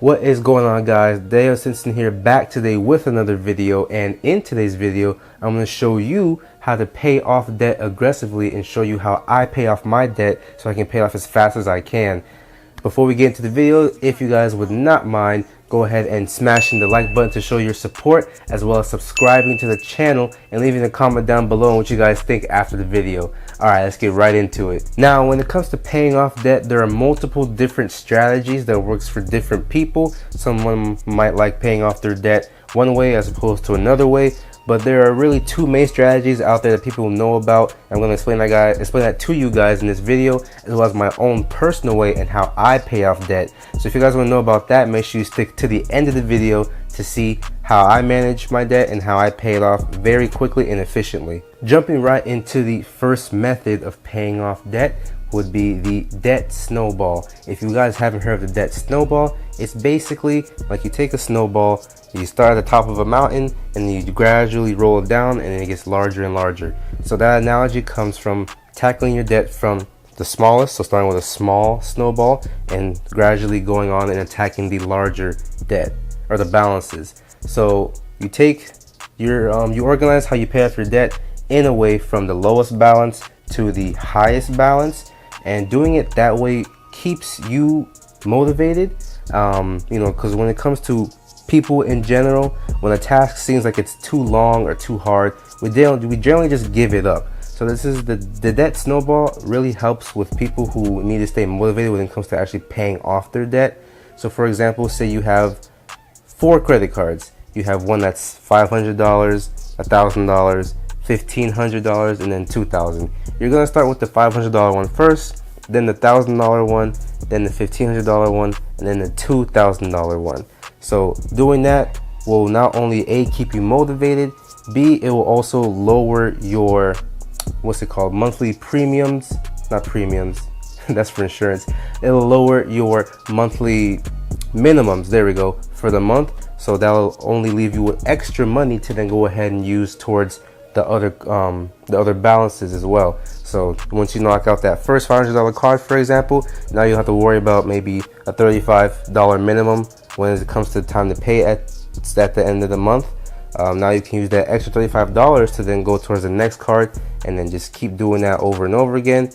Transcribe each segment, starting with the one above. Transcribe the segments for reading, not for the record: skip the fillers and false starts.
What is going on, guys? Daniel Simpson here, back today with another video, and in today's video I'm going to show you how to pay off debt aggressively and show you how I pay off my debt so I can pay off as fast as I can. Before we get into the video, if you guys would not mind, go ahead and smashing the like button to show your support, as well as subscribing to the channel and leaving a comment down below on what you guys think after the video. Alright, let's get right into it. Now, when it comes to paying off debt, there are multiple different strategies that works for different people. Someone might like paying off their debt one way as opposed to another way. But there are really two main strategies out there that people know about. I'm going to explain that to you guys in this video, as well as my own personal way and how I pay off debt. So if you guys want to know about that, make sure you stick to the end of the video to see how I manage my debt and how I pay it off very quickly and efficiently. Jumping right into the first method of paying off debt would be the debt snowball. If you guys haven't heard of the debt snowball, it's basically like you take a snowball, you start at the top of a mountain and you gradually roll it down and it gets larger and larger. So that analogy comes from tackling your debt from the smallest, so starting with a small snowball and gradually going on and attacking the larger debt or the balances. So you take your you organize how you pay off your debt in a way from the lowest balance to the highest balance, and doing it that way keeps you motivated. You know, because when it comes to people in general, when a task seems like it's too long or too hard, we generally just give it up. So this is the debt snowball really helps with people who need to stay motivated when it comes to actually paying off their debt. So for example, say you have 4 credit cards. You have one that's $500, $1,000, $1,500, and then $2,000. You're gonna start with the $500 one first, then the $1,000 one, then the $1,500 one, and then the $2,000 one. So doing that will not only A, keep you motivated, B, it will also lower your monthly premiums. Not premiums, that's for insurance. It'll lower your monthly minimums, there we go, for the month. So that'll only leave you with extra money to then go ahead and use towards the other balances as well. So once you knock out that first $500 card, for example, now you have to worry about maybe a $35 minimum when it comes to the time to pay at the end of the month. Now you can use that extra $35 to then go towards the next card and then just keep doing that over and over again.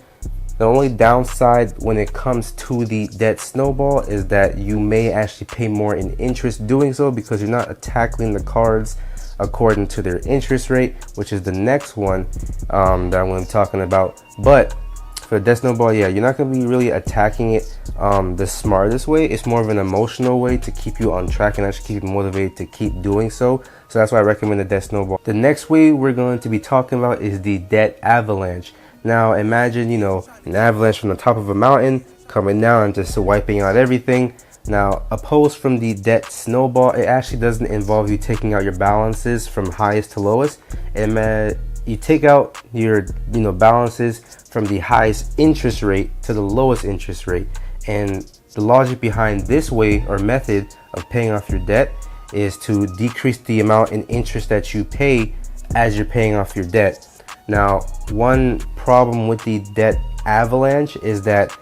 The only downside when it comes to the debt snowball is that you may actually pay more in interest doing so, because you're not tackling the cards according to their interest rate, which is the next one that I'm going to be talking about. But for the debt snowball, yeah, you're not going to be really attacking it the smartest way. It's more of an emotional way to keep you on track and actually keep you motivated to keep doing so. So that's why I recommend the debt snowball. The next way we're going to be talking about is the debt avalanche. Now imagine, you know, an avalanche from the top of a mountain coming down and just wiping out everything. Now, opposed from the debt snowball, it actually doesn't involve you taking out your balances from highest to lowest. You take out your balances from the highest interest rate to the lowest interest rate. And the logic behind this way or method of paying off your debt is to decrease the amount in interest that you pay as you're paying off your debt. Now, one problem with the debt avalanche is that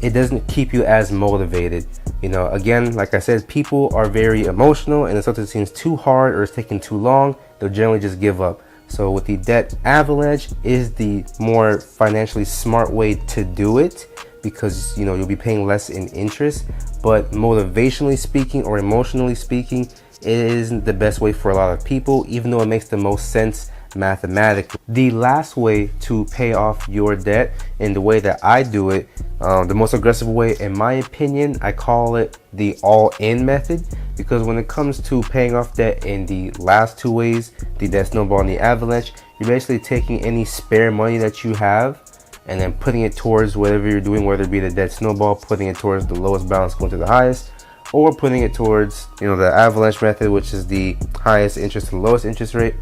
it doesn't keep you as motivated. You know, again, like I said, people are very emotional, and if something seems too hard or it's taking too long, they'll generally just give up. So with the debt avalanche is the more financially smart way to do it, because you know you'll be paying less in interest. But motivationally speaking or emotionally speaking, it isn't the best way for a lot of people, even though it makes the most sense mathematically. The last way to pay off your debt, in the way that I do it, the most aggressive way in my opinion, I call it the all-in method, because when it comes to paying off debt in the last two ways, the debt snowball and the avalanche, you're basically taking any spare money that you have and then putting it towards whatever you're doing, whether it be the debt snowball, putting it towards the lowest balance going to the highest, or putting it towards, you know, the avalanche method, which is the highest interest to the lowest interest rate.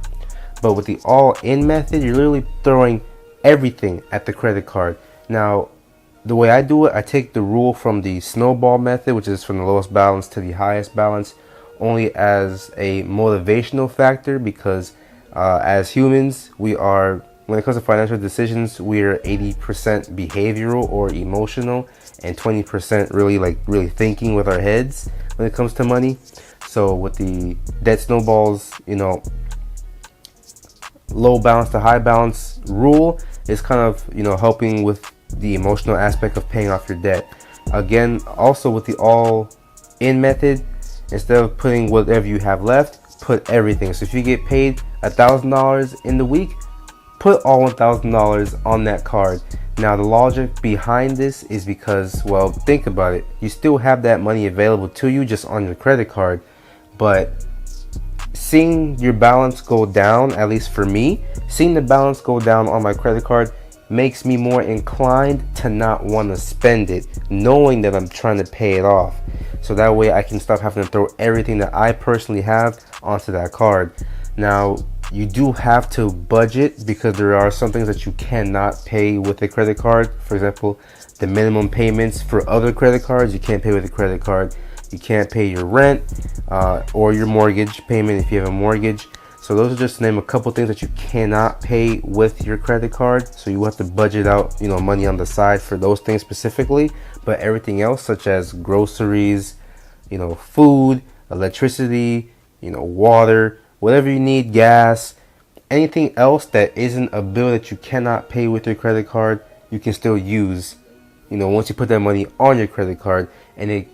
But with the all-in method, you're literally throwing everything at the credit card. Now, the way I do it, I take the rule from the snowball method, which is from the lowest balance to the highest balance, only as a motivational factor, because as humans, we are, when it comes to financial decisions, we are 80% behavioral or emotional, and 20% really thinking with our heads when it comes to money. So with the debt snowballs, you know, low balance to high balance rule is kind of, you know, helping with the emotional aspect of paying off your debt. Again, also with the all in method, instead of putting whatever you have left, put everything. So if you get paid $1,000 in the week, put all $1,000 on that card. Now the logic behind this is because, well, think about it, you still have that money available to you just on your credit card, but seeing your balance go down, at least for me, seeing the balance go down on my credit card makes me more inclined to not want to spend it, knowing that I'm trying to pay it off. So that way I can stop having to throw everything that I personally have onto that card. Now, you do have to budget because there are some things that you cannot pay with a credit card. For example, the minimum payments for other credit cards, you can't pay with a credit card. You can't pay your rent or your mortgage payment if you have a mortgage. So those are just to name a couple things that you cannot pay with your credit card. So you have to budget out, you know, money on the side for those things specifically. But everything else, such as groceries, you know, food, electricity, you know, water, whatever you need, gas, anything else that isn't a bill that you cannot pay with your credit card, you can still use, you know, once you put that money on your credit card. And it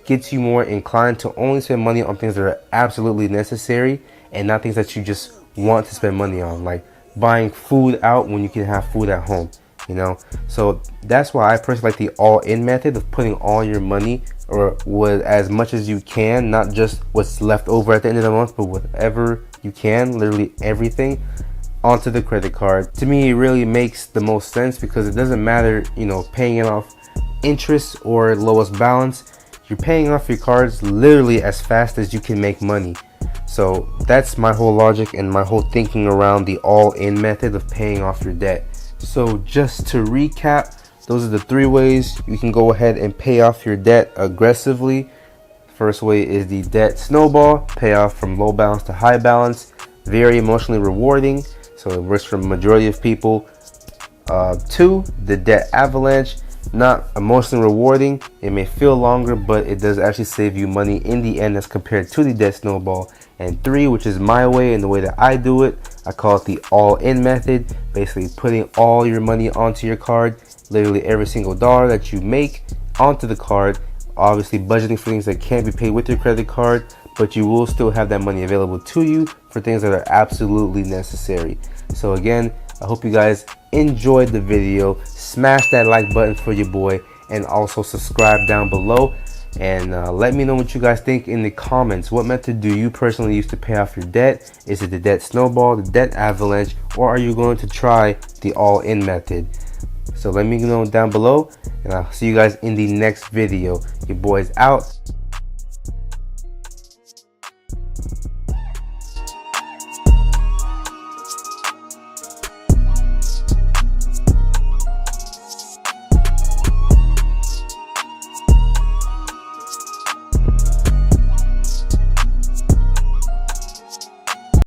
gets you more inclined to only spend money on things that are absolutely necessary and not things that you just want to spend money on, like buying food out when you can have food at home, you know. So that's why I personally like the all-in method of putting all your money, or with as much as you can, not just what's left over at the end of the month, but whatever you can, literally everything, onto the credit card. To me, it really makes the most sense because it doesn't matter, you know, paying it off interest or lowest balance. You're paying off your cards literally as fast as you can make money. So that's my whole logic and my whole thinking around the all-in method of paying off your debt. So just to recap, those are the 3 ways you can go ahead and pay off your debt aggressively. First way is the debt snowball, pay off from low balance to high balance. Very emotionally rewarding, so it works for the majority of people. 2, the debt avalanche, not emotionally rewarding. It may feel longer, but it does actually save you money in the end as compared to the debt snowball. And 3, which is my way and the way that I do it, I call it the all-in method. Basically putting all your money onto your card, literally every single dollar that you make onto the card. Obviously budgeting for things that can't be paid with your credit card, but you will still have that money available to you for things that are absolutely necessary. So again, I hope you guys enjoyed the video. Smash that like button for your boy, and also subscribe down below. And let me know what you guys think in the comments. What method do you personally use to pay off your debt? Is it the debt snowball, the debt avalanche, or are you going to try the all-in method? So let me know down below, and I'll see you guys in the next video. Your boy's out.